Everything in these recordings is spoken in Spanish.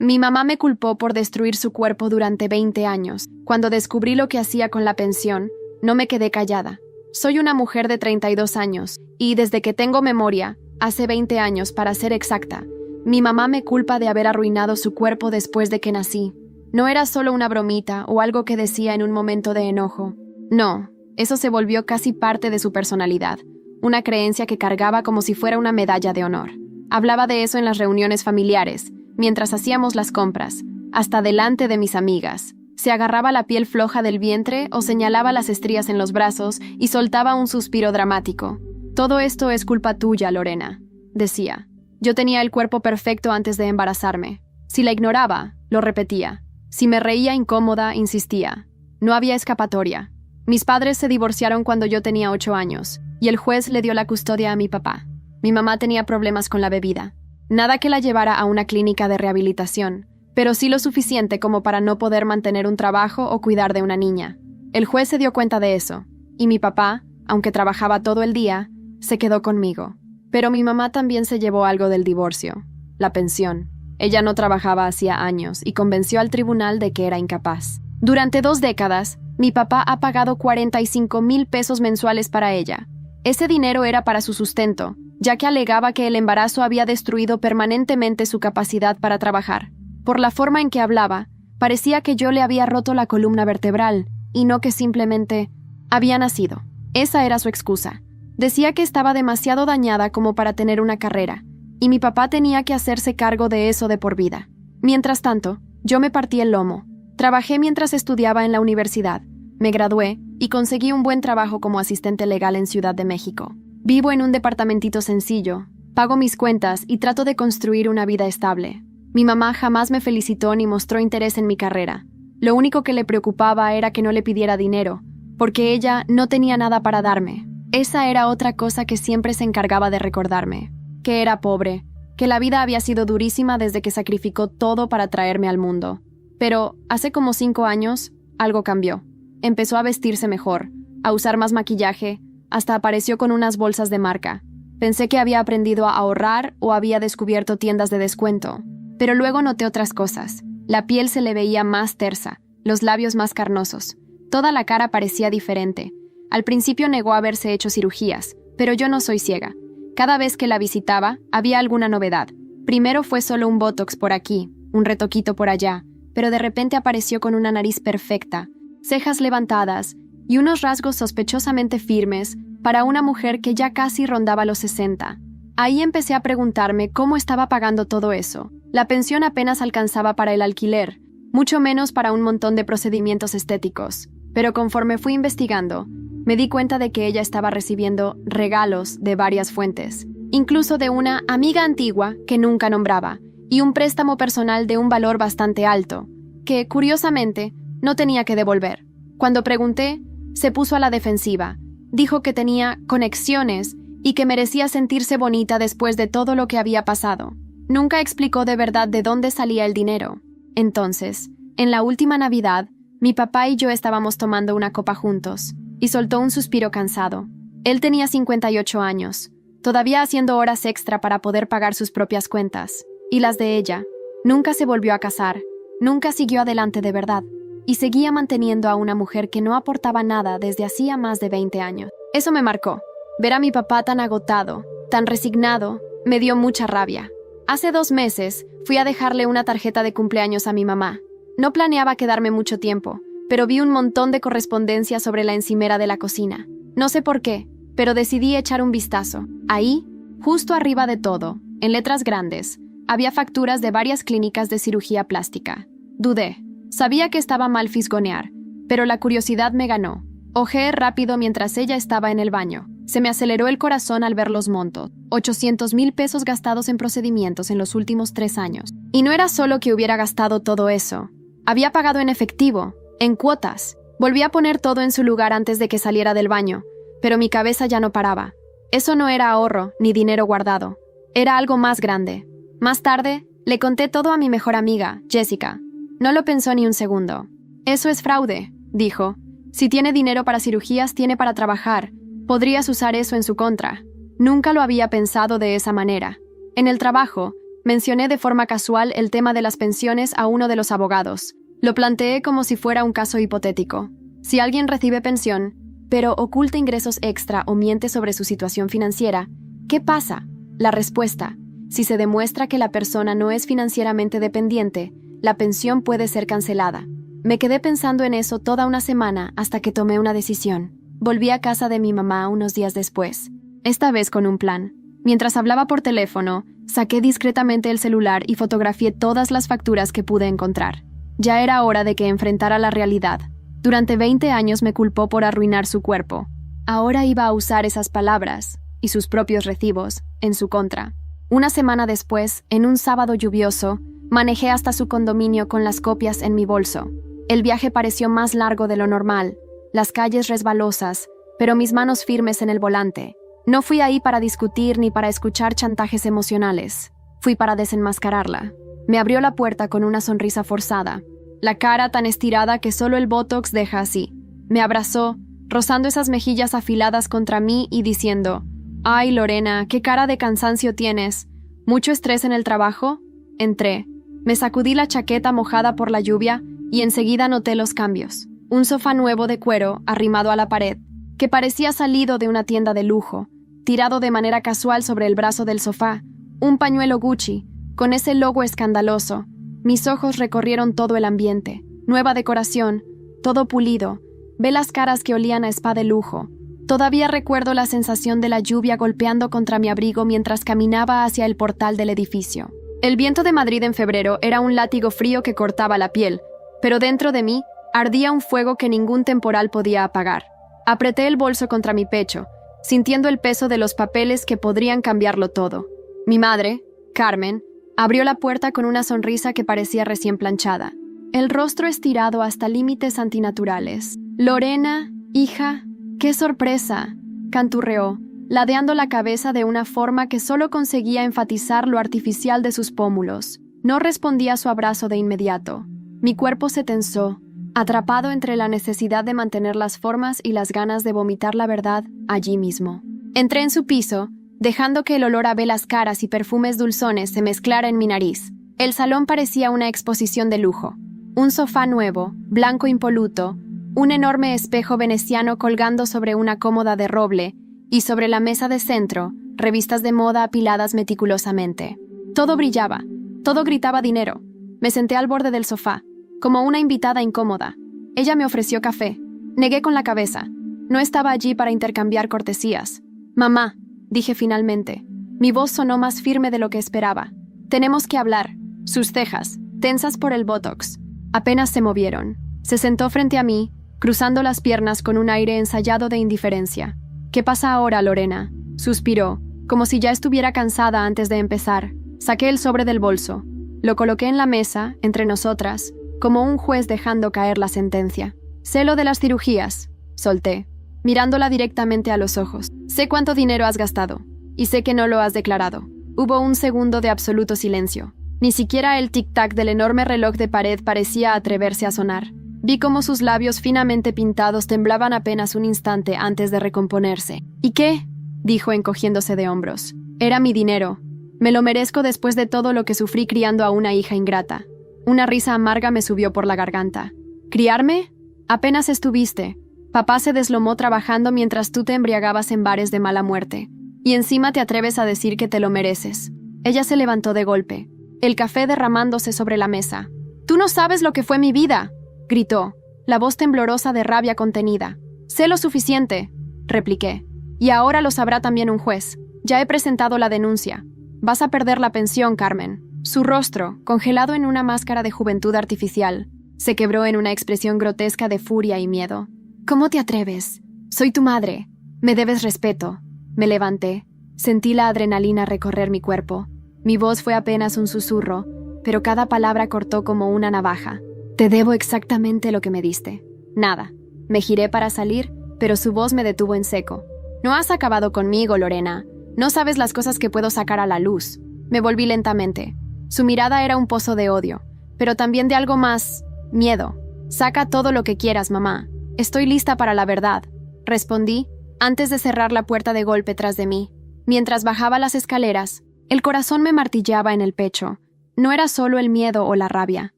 Mi mamá me culpó por destruir su cuerpo durante 20 años. Cuando descubrí lo que hacía con la pensión, no me quedé callada. Soy una mujer de 32 años, y desde que tengo memoria, hace 20 años para ser exacta, mi mamá me culpa de haber arruinado su cuerpo después de que nací. No era solo una bromita o algo que decía en un momento de enojo. No, eso se volvió casi parte de su personalidad, una creencia que cargaba como si fuera una medalla de honor. Hablaba de eso en las reuniones familiares, mientras hacíamos las compras, hasta delante de mis amigas. Se agarraba la piel floja del vientre o señalaba las estrías en los brazos y soltaba un suspiro dramático. «Todo esto es culpa tuya, Lorena», decía. Yo tenía el cuerpo perfecto antes de embarazarme. Si la ignoraba, lo repetía. Si me reía incómoda, insistía. No había escapatoria. Mis padres se divorciaron cuando yo tenía 8 años, y el juez le dio la custodia a mi papá. Mi mamá tenía problemas con la bebida. Nada que la llevara a una clínica de rehabilitación, pero sí lo suficiente como para no poder mantener un trabajo o cuidar de una niña. El juez se dio cuenta de eso, y mi papá, aunque trabajaba todo el día, se quedó conmigo. Pero mi mamá también se llevó algo del divorcio, la pensión. Ella no trabajaba hacía años y convenció al tribunal de que era incapaz. Durante 2 décadas, mi papá ha pagado 45,000 pesos mensuales para ella. Ese dinero era para su sustento, ya que alegaba que el embarazo había destruido permanentemente su capacidad para trabajar. Por la forma en que hablaba, parecía que yo le había roto la columna vertebral, y no que simplemente había nacido. Esa era su excusa. Decía que estaba demasiado dañada como para tener una carrera, y mi papá tenía que hacerse cargo de eso de por vida. Mientras tanto, yo me partí el lomo. Trabajé mientras estudiaba en la universidad. Me gradué y conseguí un buen trabajo como asistente legal en Ciudad de México. Vivo en un departamentito sencillo, pago mis cuentas y trato de construir una vida estable. Mi mamá jamás me felicitó ni mostró interés en mi carrera. Lo único que le preocupaba era que no le pidiera dinero, porque ella no tenía nada para darme. Esa era otra cosa que siempre se encargaba de recordarme, que era pobre, que la vida había sido durísima desde que sacrificó todo para traerme al mundo. Pero hace como 5 años, algo cambió. Empezó a vestirse mejor, a usar más maquillaje, hasta apareció con unas bolsas de marca. Pensé que había aprendido a ahorrar o había descubierto tiendas de descuento. Pero luego noté otras cosas. La piel se le veía más tersa, los labios más carnosos. Toda la cara parecía diferente. Al principio negó haberse hecho cirugías, pero yo no soy ciega. Cada vez que la visitaba, había alguna novedad. Primero fue solo un botox por aquí, un retoquito por allá, pero de repente apareció con una nariz perfecta, cejas levantadas y unos rasgos sospechosamente firmes para una mujer que ya casi rondaba los 60. Ahí empecé a preguntarme cómo estaba pagando todo eso. La pensión apenas alcanzaba para el alquiler, mucho menos para un montón de procedimientos estéticos. Pero conforme fui investigando, me di cuenta de que ella estaba recibiendo regalos de varias fuentes, incluso de una amiga antigua que nunca nombraba, y un préstamo personal de un valor bastante alto, que, curiosamente, no tenía que devolver. Cuando pregunté, se puso a la defensiva. Dijo que tenía conexiones y que merecía sentirse bonita después de todo lo que había pasado. Nunca explicó de verdad de dónde salía el dinero. Entonces, en la última Navidad, mi papá y yo estábamos tomando una copa juntos, y soltó un suspiro cansado. Él tenía 58 años, todavía haciendo horas extra para poder pagar sus propias cuentas, y las de ella. Nunca se volvió a casar, nunca siguió adelante de verdad, y seguía manteniendo a una mujer que no aportaba nada desde hacía más de 20 años. Eso me marcó. Ver a mi papá tan agotado, tan resignado, me dio mucha rabia. Hace 2 meses, fui a dejarle una tarjeta de cumpleaños a mi mamá. No planeaba quedarme mucho tiempo, pero vi un montón de correspondencia sobre la encimera de la cocina. No sé por qué, pero decidí echar un vistazo. Ahí, justo arriba de todo, en letras grandes, había facturas de varias clínicas de cirugía plástica. Dudé. Sabía que estaba mal fisgonear, pero la curiosidad me ganó. Ojeé rápido mientras ella estaba en el baño. Se me aceleró el corazón al ver los montos. 800,000 pesos gastados en procedimientos en los últimos 3 años. Y no era solo que hubiera gastado todo eso. Había pagado en efectivo, en cuotas. Volví a poner todo en su lugar antes de que saliera del baño, pero mi cabeza ya no paraba. Eso no era ahorro ni dinero guardado. Era algo más grande. Más tarde, le conté todo a mi mejor amiga, Jessica. No lo pensó ni un segundo. Eso es fraude, dijo. Si tiene dinero para cirugías, tiene para trabajar. Podrías usar eso en su contra. Nunca lo había pensado de esa manera. En el trabajo, Mencioné de forma casual el tema de las pensiones a uno de los abogados. Lo planteé como si fuera un caso hipotético. Si alguien recibe pensión, pero oculta ingresos extra o miente sobre su situación financiera, ¿qué pasa? La respuesta: si se demuestra que la persona no es financieramente dependiente, la pensión puede ser cancelada. Me quedé pensando en eso toda una semana hasta que tomé una decisión. Volví a casa de mi mamá unos días después, esta vez con un plan. Mientras hablaba por teléfono, saqué discretamente el celular y fotografié todas las facturas que pude encontrar. Ya era hora de que enfrentara la realidad. Durante 20 años me culpó por arruinar su cuerpo. Ahora iba a usar esas palabras, y sus propios recibos, en su contra. Una semana después, en un sábado lluvioso, manejé hasta su condominio con las copias en mi bolso. El viaje pareció más largo de lo normal, las calles resbalosas, pero mis manos firmes en el volante. No fui ahí para discutir ni para escuchar chantajes emocionales. Fui para desenmascararla. Me abrió la puerta con una sonrisa forzada, la cara tan estirada que solo el Botox deja así. Me abrazó, rozando esas mejillas afiladas contra mí y diciendo: «Ay, Lorena, qué cara de cansancio tienes. ¿Mucho estrés en el trabajo?» Entré. Me sacudí la chaqueta mojada por la lluvia y enseguida noté los cambios. Un sofá nuevo de cuero arrimado a la pared, que parecía salido de una tienda de lujo, tirado de manera casual sobre el brazo del sofá, un pañuelo Gucci, con ese logo escandaloso. Mis ojos recorrieron todo el ambiente. Nueva decoración, todo pulido, velas caras que olían a spa de lujo. Todavía recuerdo la sensación de la lluvia golpeando contra mi abrigo mientras caminaba hacia el portal del edificio. El viento de Madrid en febrero era un látigo frío que cortaba la piel, pero dentro de mí ardía un fuego que ningún temporal podía apagar. Apreté el bolso contra mi pecho, sintiendo el peso de los papeles que podrían cambiarlo todo. Mi madre, Carmen, abrió la puerta con una sonrisa que parecía recién planchada, el rostro estirado hasta límites antinaturales. «Lorena, hija, qué sorpresa», canturreó, ladeando la cabeza de una forma que solo conseguía enfatizar lo artificial de sus pómulos. No respondí a su abrazo de inmediato. Mi cuerpo se tensó, atrapado entre la necesidad de mantener las formas y las ganas de vomitar la verdad allí mismo. Entré en su piso, dejando que el olor a velas caras y perfumes dulzones se mezclara en mi nariz. El salón parecía una exposición de lujo. Un sofá nuevo, blanco impoluto, un enorme espejo veneciano colgando sobre una cómoda de roble, y sobre la mesa de centro, revistas de moda apiladas meticulosamente. Todo brillaba, todo gritaba dinero. Me senté al borde del sofá, como una invitada incómoda. Ella me ofreció café. Negué con la cabeza. No estaba allí para intercambiar cortesías. «Mamá», dije finalmente. Mi voz sonó más firme de lo que esperaba. «Tenemos que hablar». Sus cejas, tensas por el botox, apenas se movieron. Se sentó frente a mí, cruzando las piernas con un aire ensayado de indiferencia. «¿Qué pasa ahora, Lorena?», suspiró, como si ya estuviera cansada antes de empezar. Saqué el sobre del bolso. Lo coloqué en la mesa, entre nosotras, como un juez dejando caer la sentencia. «Sé lo de las cirugías», solté, mirándola directamente a los ojos. «Sé cuánto dinero has gastado, y sé que no lo has declarado». Hubo un segundo de absoluto silencio. Ni siquiera el tic-tac del enorme reloj de pared parecía atreverse a sonar. Vi cómo sus labios finamente pintados temblaban apenas un instante antes de recomponerse. «¿Y qué?», dijo encogiéndose de hombros. «Era mi dinero. Me lo merezco después de todo lo que sufrí criando a una hija ingrata». Una risa amarga me subió por la garganta. «¿Criarme? Apenas estuviste. Papá se deslomó trabajando mientras tú te embriagabas en bares de mala muerte. Y encima te atreves a decir que te lo mereces». Ella se levantó de golpe, el café derramándose sobre la mesa. «Tú no sabes lo que fue mi vida», gritó, la voz temblorosa de rabia contenida. «Sé lo suficiente», repliqué. «Y ahora lo sabrá también un juez. Ya he presentado la denuncia. Vas a perder la pensión, Carmen». Su rostro, congelado en una máscara de juventud artificial, se quebró en una expresión grotesca de furia y miedo. «¿Cómo te atreves? Soy tu madre. Me debes respeto». Me levanté. Sentí la adrenalina recorrer mi cuerpo. Mi voz fue apenas un susurro, pero cada palabra cortó como una navaja. «Te debo exactamente lo que me diste». «Nada». Me giré para salir, pero su voz me detuvo en seco. «No has acabado conmigo, Lorena. No sabes las cosas que puedo sacar a la luz». Me volví lentamente. Su mirada era un pozo de odio, pero también de algo más: miedo. «Saca todo lo que quieras, mamá. Estoy lista para la verdad», respondí, antes de cerrar la puerta de golpe tras de mí. Mientras bajaba las escaleras, El corazón me martilleaba en el pecho. No era solo el miedo o la rabia.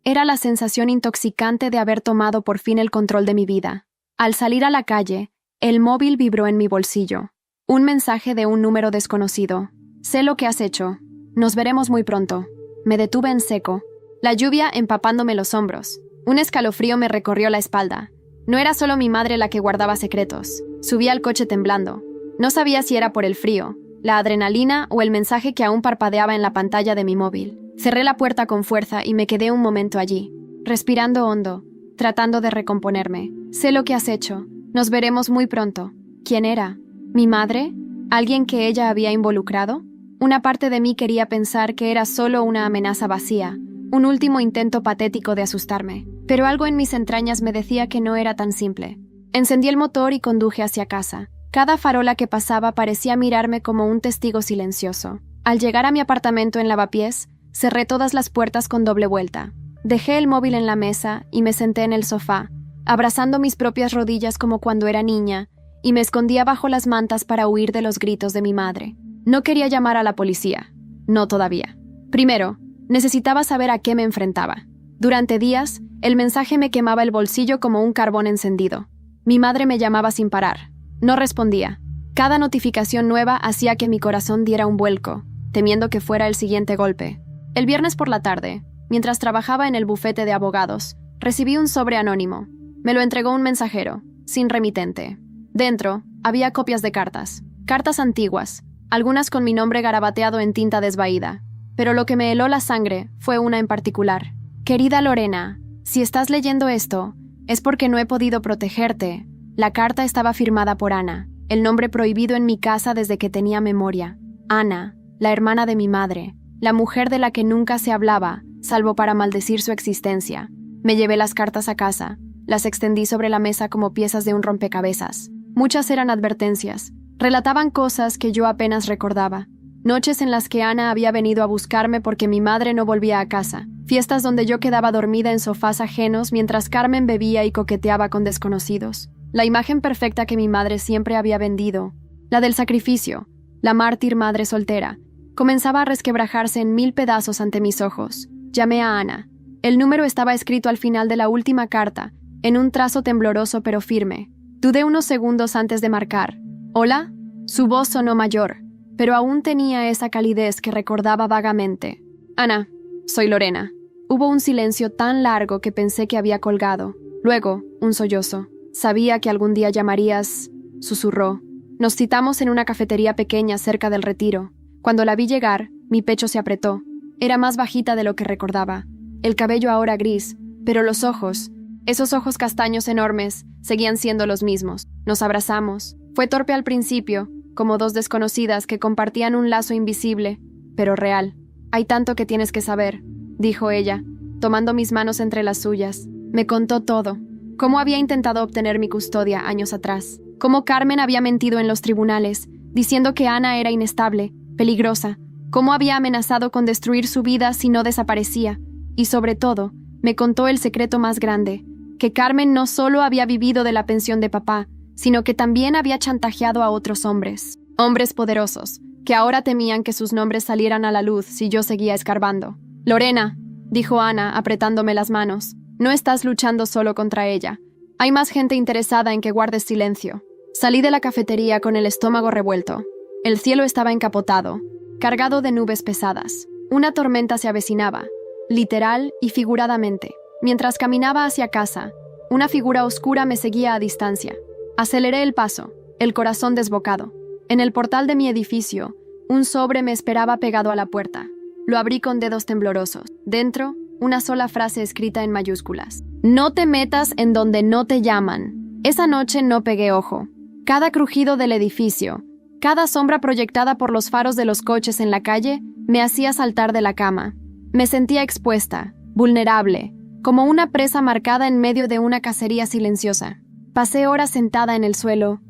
Era la sensación intoxicante de haber tomado por fin el control de mi vida. Al salir a la calle, el móvil vibró en mi bolsillo. Un mensaje de un número desconocido. Sé lo que has hecho. Nos veremos muy pronto. Me detuve en seco, la lluvia empapándome los hombros. Un escalofrío me recorrió la espalda. No era solo mi madre la que guardaba secretos. Subí al coche temblando. No sabía si era por el frío, la adrenalina o el mensaje que aún parpadeaba en la pantalla de mi móvil. Cerré la puerta con fuerza y me quedé un momento allí, respirando hondo, tratando de recomponerme. Sé lo que has hecho. Nos veremos muy pronto. ¿Quién era? ¿Mi madre? ¿Alguien que ella había involucrado? Una parte de mí quería pensar que era solo una amenaza vacía, un último intento patético de asustarme. Pero algo en mis entrañas me decía que no era tan simple. Encendí el motor y conduje hacia casa. Cada farola que pasaba parecía mirarme como un testigo silencioso. Al llegar a mi apartamento en Lavapiés, cerré todas las puertas con doble vuelta. Dejé el móvil en la mesa y me senté en el sofá, abrazando mis propias rodillas como cuando era niña, y me escondía bajo las mantas para huir de los gritos de mi madre. No quería llamar a la policía. No todavía. Primero, necesitaba saber a qué me enfrentaba. Durante días, el mensaje me quemaba el bolsillo como un carbón encendido. Mi madre me llamaba sin parar. No respondía. Cada notificación nueva hacía que mi corazón diera un vuelco, temiendo que fuera el siguiente golpe. El viernes por la tarde, mientras trabajaba en el bufete de abogados, recibí un sobre anónimo. Me lo entregó un mensajero, sin remitente. Dentro, había copias de cartas. Cartas antiguas, algunas con mi nombre garabateado en tinta desvaída. Pero lo que me heló la sangre fue una en particular. Querida Lorena, si estás leyendo esto, es porque no he podido protegerte. La carta estaba firmada por Ana, el nombre prohibido en mi casa desde que tenía memoria. Ana, la hermana de mi madre, la mujer de la que nunca se hablaba, salvo para maldecir su existencia. Me llevé las cartas a casa, las extendí sobre la mesa como piezas de un rompecabezas. Muchas eran advertencias, relataban cosas que yo apenas recordaba. Noches en las que Ana había venido a buscarme porque mi madre no volvía a casa. Fiestas donde yo quedaba dormida en sofás ajenos mientras Carmen bebía y coqueteaba con desconocidos. La imagen perfecta que mi madre siempre había vendido, la del sacrificio, la mártir madre soltera, comenzaba a resquebrajarse en 1000 pedazos ante mis ojos. Llamé a Ana. El número estaba escrito al final de la última carta, en un trazo tembloroso pero firme. Dudé unos segundos antes de marcar. ¿Hola? Su voz sonó mayor, pero aún tenía esa calidez que recordaba vagamente. Ana, soy Lorena. Hubo un silencio tan largo que pensé que había colgado. Luego, un sollozo. Sabía que algún día llamarías, susurró. Nos citamos en una cafetería pequeña cerca del Retiro. Cuando la vi llegar, mi pecho se apretó. Era más bajita de lo que recordaba. El cabello ahora gris, pero los ojos, esos ojos castaños enormes, seguían siendo los mismos. Nos abrazamos. Fue torpe al principio, como dos desconocidas que compartían un lazo invisible, pero real. Hay tanto que tienes que saber, dijo ella, tomando mis manos entre las suyas. Me contó todo. Cómo había intentado obtener mi custodia años atrás. Cómo Carmen había mentido en los tribunales, diciendo que Ana era inestable, peligrosa. Cómo había amenazado con destruir su vida si no desaparecía. Y sobre todo, me contó el secreto más grande, que Carmen no solo había vivido de la pensión de papá, sino que también había chantajeado a otros hombres. Hombres poderosos, que ahora temían que sus nombres salieran a la luz si yo seguía escarbando. Lorena, dijo Ana, apretándome las manos, no estás luchando solo contra ella. Hay más gente interesada en que guardes silencio. Salí de la cafetería con el estómago revuelto. El cielo estaba encapotado, cargado de nubes pesadas. Una tormenta se avecinaba, literal y figuradamente. Mientras caminaba hacia casa, una figura oscura me seguía a distancia. Aceleré el paso, el corazón desbocado. En el portal de mi edificio, un sobre me esperaba pegado a la puerta. Lo abrí con dedos temblorosos. Dentro, una sola frase escrita en mayúsculas. No te metas en donde no te llaman. Esa noche no pegué ojo. Cada crujido del edificio, cada sombra proyectada por los faros de los coches en la calle, me hacía saltar de la cama. Me sentía expuesta, vulnerable, como una presa marcada en medio de una cacería silenciosa. Pasé horas sentada en el suelo,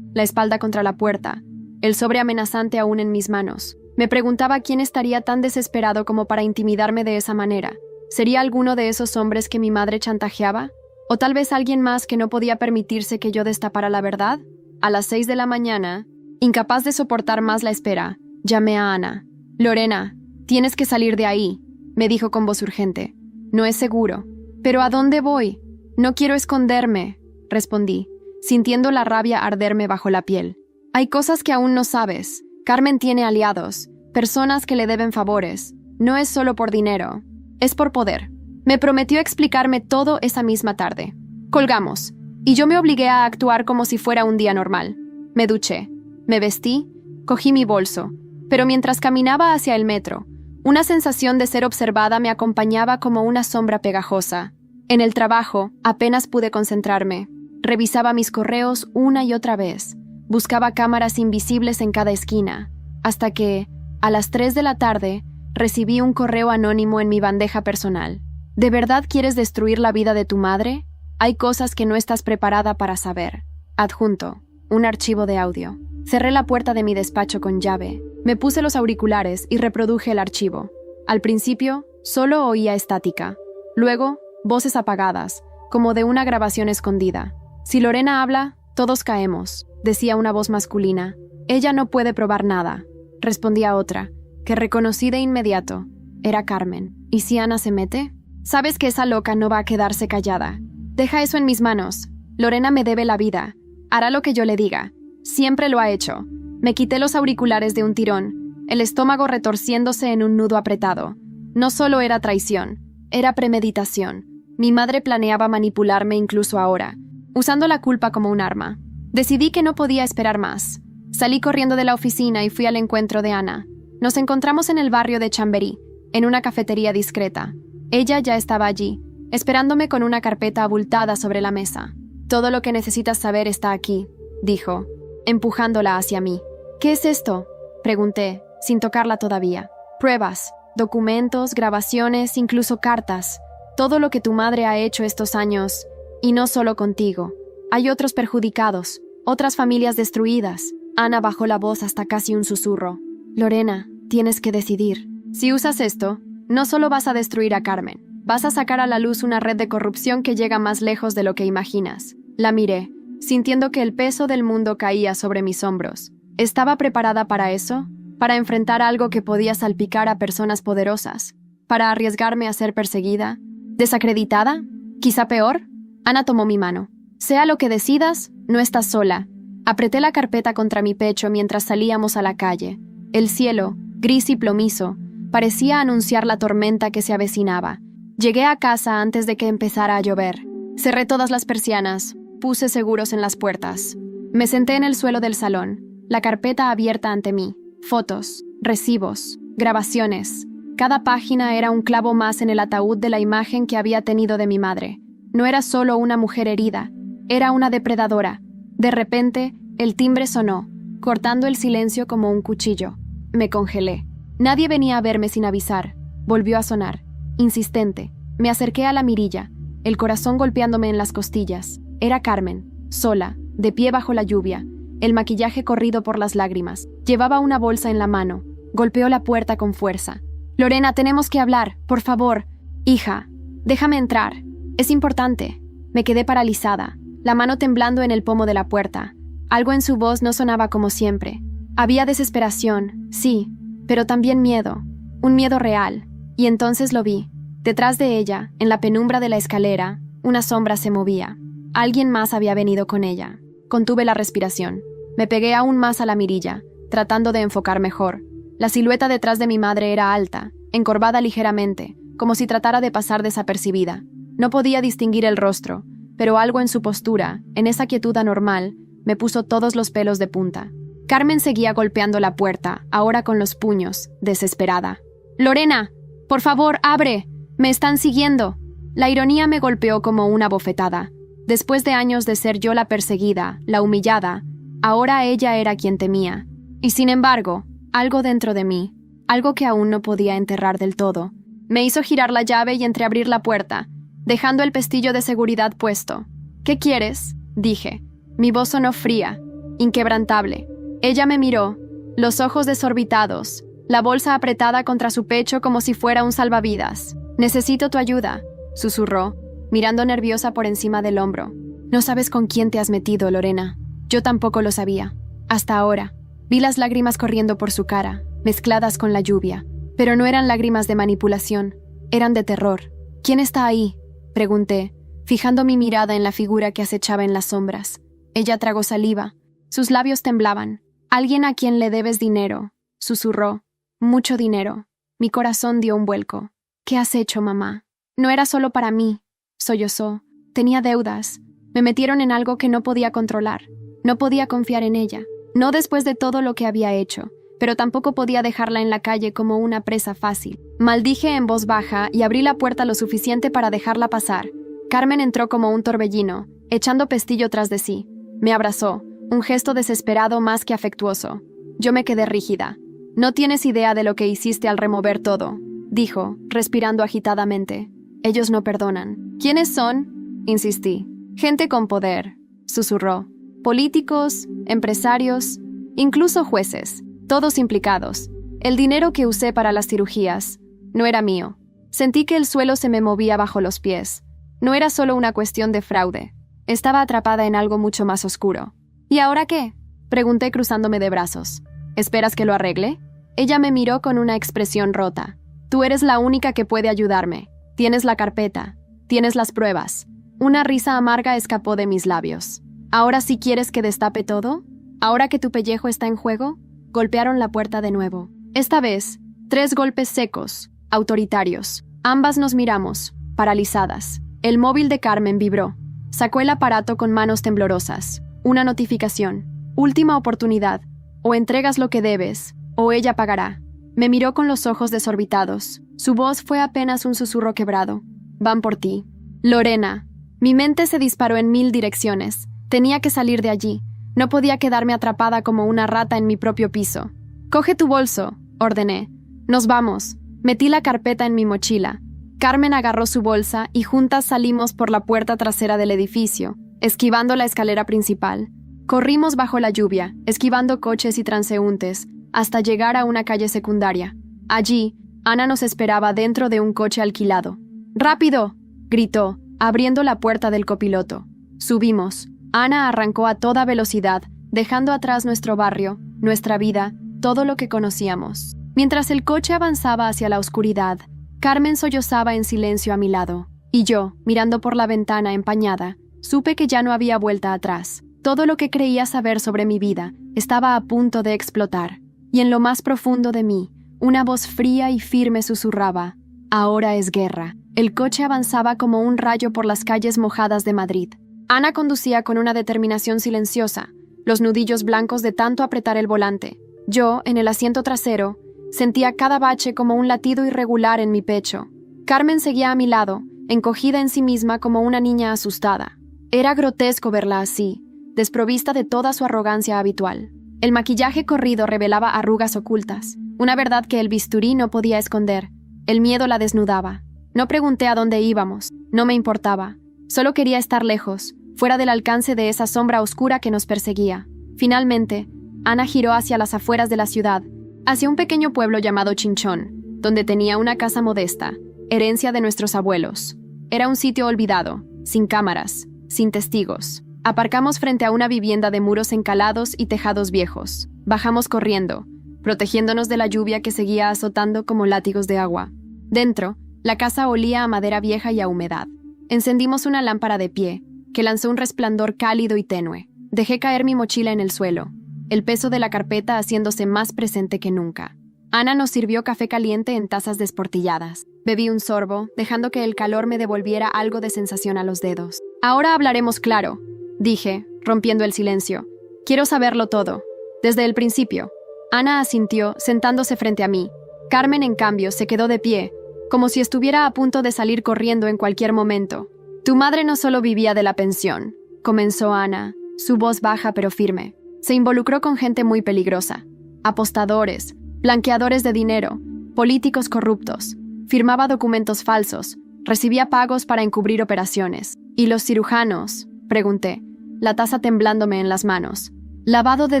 la espalda contra la puerta, el sobre amenazante aún en mis manos. Me preguntaba quién estaría tan desesperado como para intimidarme de esa manera. ¿Sería alguno de esos hombres que mi madre chantajeaba? ¿O tal vez alguien más que no podía permitirse que yo destapara la verdad? A las 6 de la mañana, incapaz de soportar más la espera, llamé a Ana. Lorena, tienes que salir de ahí, me dijo con voz urgente. No es seguro. ¿Pero a dónde voy? No quiero esconderme, respondí, sintiendo la rabia arderme bajo la piel. Hay cosas que aún no sabes. Carmen tiene aliados, personas que le deben favores. No es solo por dinero, es por poder. Me prometió explicarme todo esa misma tarde. Colgamos, y yo me obligué a actuar como si fuera un día normal. Me duché, me vestí, cogí mi bolso, pero mientras caminaba hacia el metro, una sensación de ser observada me acompañaba como una sombra pegajosa. En el trabajo, apenas pude concentrarme. Revisaba mis correos una y otra vez. Buscaba cámaras invisibles en cada esquina, hasta que, a las 3 de la tarde, recibí un correo anónimo en mi bandeja personal. ¿De verdad quieres destruir la vida de tu madre? Hay cosas que no estás preparada para saber. Adjunto, un archivo de audio. Cerré la puerta de mi despacho con llave. Me puse los auriculares y reproduje el archivo. Al principio, solo oía estática. Luego, voces apagadas, como de una grabación escondida. Si Lorena habla, todos caemos, decía una voz masculina. Ella no puede probar nada, respondía otra, que reconocí de inmediato. Era Carmen. ¿Y si Ana se mete? Sabes que esa loca no va a quedarse callada. Deja eso en mis manos. Lorena me debe la vida. Hará lo que yo le diga. Siempre lo ha hecho. Me quité los auriculares de un tirón, el estómago retorciéndose en un nudo apretado. No solo era traición, era premeditación. Mi madre planeaba manipularme incluso ahora, usando la culpa como un arma. Decidí que no podía esperar más. Salí corriendo de la oficina y fui al encuentro de Ana. Nos encontramos en el barrio de Chamberí, en una cafetería discreta. Ella ya estaba allí, esperándome con una carpeta abultada sobre la mesa. Todo lo que necesitas saber está aquí, dijo, empujándola hacia mí. ¿Qué es esto?, pregunté, sin tocarla todavía. Pruebas, documentos, grabaciones, incluso cartas. Todo lo que tu madre ha hecho estos años, y no solo contigo. Hay otros perjudicados, otras familias destruidas. Ana bajó la voz hasta casi un susurro. Lorena, tienes que decidir. Si usas esto, no solo vas a destruir a Carmen, vas a sacar a la luz una red de corrupción que llega más lejos de lo que imaginas. La miré, sintiendo que el peso del mundo caía sobre mis hombros. ¿Estaba preparada para eso? ¿Para enfrentar algo que podía salpicar a personas poderosas? ¿Para arriesgarme a ser perseguida? ¿Desacreditada? ¿Quizá peor? Ana tomó mi mano. Sea lo que decidas, no estás sola. Apreté la carpeta contra mi pecho mientras salíamos a la calle. El cielo, gris y plomizo, parecía anunciar la tormenta que se avecinaba. Llegué a casa antes de que empezara a llover. Cerré todas las persianas, puse seguros en las puertas. Me senté en el suelo del salón, la carpeta abierta ante mí. Fotos, recibos, grabaciones. Cada página era un clavo más en el ataúd de la imagen que había tenido de mi madre. No era solo una mujer herida, era una depredadora. De repente, el timbre sonó, cortando el silencio como un cuchillo. Me congelé. Nadie venía a verme sin avisar. Volvió a sonar, insistente. Me acerqué a la mirilla, el corazón golpeándome en las costillas. Era Carmen, sola, de pie bajo la lluvia, el maquillaje corrido por las lágrimas. Llevaba una bolsa en la mano. Golpeó la puerta con fuerza. «Lorena, tenemos que hablar, por favor. Hija, déjame entrar. Es importante». Me quedé paralizada, la mano temblando en el pomo de la puerta. Algo en su voz no sonaba como siempre. Había desesperación, sí, pero también miedo. Un miedo real. Y entonces lo vi. Detrás de ella, en la penumbra de la escalera, una sombra se movía. Alguien más había venido con ella. Contuve la respiración. Me pegué aún más a la mirilla, tratando de enfocar mejor. La silueta detrás de mi madre era alta, encorvada ligeramente, como si tratara de pasar desapercibida. No podía distinguir el rostro, pero algo en su postura, en esa quietud anormal, me puso todos los pelos de punta. Carmen seguía golpeando la puerta, ahora con los puños, desesperada. «Lorena, por favor, abre. Me están siguiendo». La ironía me golpeó como una bofetada. Después de años de ser yo la perseguida, la humillada, ahora ella era quien temía. Y sin embargo, algo dentro de mí, algo que aún no podía enterrar del todo, me hizo girar la llave y entreabrir la puerta, dejando el pestillo de seguridad puesto. «¿Qué quieres?», dije. Mi voz sonó fría, inquebrantable. Ella me miró, los ojos desorbitados, la bolsa apretada contra su pecho como si fuera un salvavidas. «Necesito tu ayuda», susurró, mirando nerviosa por encima del hombro. «No sabes con quién te has metido, Lorena». Yo tampoco lo sabía. Hasta ahora. Vi las lágrimas corriendo por su cara. mezcladas con la lluvia. Pero no eran lágrimas de manipulación, eran de terror. ¿Quién está ahí?, pregunté, fijando mi mirada en la figura que acechaba en las sombras. Ella tragó saliva. Sus labios temblaban. «Alguien a quien le debes dinero», susurró. «Mucho dinero». Mi corazón dio un vuelco. «¿Qué has hecho, mamá?» «No era solo para mí», sollozó. «Tenía deudas. Me metieron en algo que no podía controlar. No podía confiar en ella. No después de todo lo que había hecho, pero tampoco podía dejarla en la calle como una presa fácil». Maldije en voz baja y abrí la puerta lo suficiente para dejarla pasar. Carmen entró como un torbellino, echando pestillo tras de sí. Me abrazó, un gesto desesperado más que afectuoso. Yo me quedé rígida. «No tienes idea de lo que hiciste al remover todo», dijo, respirando agitadamente. «Ellos no perdonan». «¿Quiénes son?», insistí. «Gente con poder», susurró. «Políticos, empresarios, incluso jueces, todos implicados. El dinero que usé para las cirugías no era mío». Sentí que el suelo se me movía bajo los pies. No era solo una cuestión de fraude. Estaba atrapada en algo mucho más oscuro. «¿Y ahora qué?», pregunté cruzándome de brazos. «¿Esperas que lo arregle?». Ella me miró con una expresión rota. «Tú eres la única que puede ayudarme. Tienes la carpeta. Tienes las pruebas». Una risa amarga escapó de mis labios. «¿Ahora sí quieres que destape todo? ¿Ahora que tu pellejo está en juego?». Golpearon la puerta de nuevo. Esta vez, 3 golpes secos, autoritarios. Ambas nos miramos, paralizadas. El móvil de Carmen vibró. Sacó el aparato con manos temblorosas. Una notificación. «Última oportunidad. O entregas lo que debes, o ella pagará». Me miró con los ojos desorbitados. Su voz fue apenas un susurro quebrado. «Van por ti». «Lorena». Mi mente se disparó en 1000 direcciones. Tenía que salir de allí. No podía quedarme atrapada como una rata en mi propio piso. «Coge tu bolso», ordené. «Nos vamos». Metí la carpeta en mi mochila. Carmen agarró su bolsa y juntas salimos por la puerta trasera del edificio, esquivando la escalera principal. Corrimos bajo la lluvia, esquivando coches y transeúntes, hasta llegar a una calle secundaria. Allí, Ana nos esperaba dentro de un coche alquilado. «¡Rápido!», gritó, abriendo la puerta del copiloto. Subimos. Ana arrancó a toda velocidad, dejando atrás nuestro barrio, nuestra vida, todo lo que conocíamos. Mientras el coche avanzaba hacia la oscuridad, Carmen sollozaba en silencio a mi lado, y yo, mirando por la ventana empañada, supe que ya no había vuelta atrás. Todo lo que creía saber sobre mi vida estaba a punto de explotar, y en lo más profundo de mí, una voz fría y firme susurraba: «Ahora es guerra». El coche avanzaba como un rayo por las calles mojadas de Madrid. Ana conducía con una determinación silenciosa, los nudillos blancos de tanto apretar el volante. Yo, en el asiento trasero, sentía cada bache como un latido irregular en mi pecho. Carmen seguía a mi lado, encogida en sí misma como una niña asustada. Era grotesco verla así, desprovista de toda su arrogancia habitual. El maquillaje corrido revelaba arrugas ocultas, una verdad que el bisturí no podía esconder. El miedo la desnudaba. No pregunté a dónde íbamos, no me importaba. Solo quería estar lejos, fuera del alcance de esa sombra oscura que nos perseguía. Finalmente, Ana giró hacia las afueras de la ciudad, hacia un pequeño pueblo llamado Chinchón, donde tenía una casa modesta, herencia de nuestros abuelos. Era un sitio olvidado, sin cámaras, sin testigos. Aparcamos frente a una vivienda de muros encalados y tejados viejos. Bajamos corriendo, protegiéndonos de la lluvia que seguía azotando como látigos de agua. Dentro, la casa olía a madera vieja y a humedad. Encendimos una lámpara de pie, que lanzó un resplandor cálido y tenue. Dejé caer mi mochila en el suelo, el peso de la carpeta haciéndose más presente que nunca. Ana nos sirvió café caliente en tazas desportilladas. Bebí un sorbo, dejando que el calor me devolviera algo de sensación a los dedos. «Ahora hablaremos claro», dije, rompiendo el silencio. «Quiero saberlo todo, desde el principio». Ana asintió, sentándose frente a mí. Carmen, en cambio, se quedó de pie, como si estuviera a punto de salir corriendo en cualquier momento. «Tu madre no solo vivía de la pensión», comenzó Ana, su voz baja pero firme. «Se involucró con gente muy peligrosa. Apostadores, blanqueadores de dinero, políticos corruptos. Firmaba documentos falsos, recibía pagos para encubrir operaciones. ¿Y los cirujanos?», pregunté, la taza temblándome en las manos. «Lavado de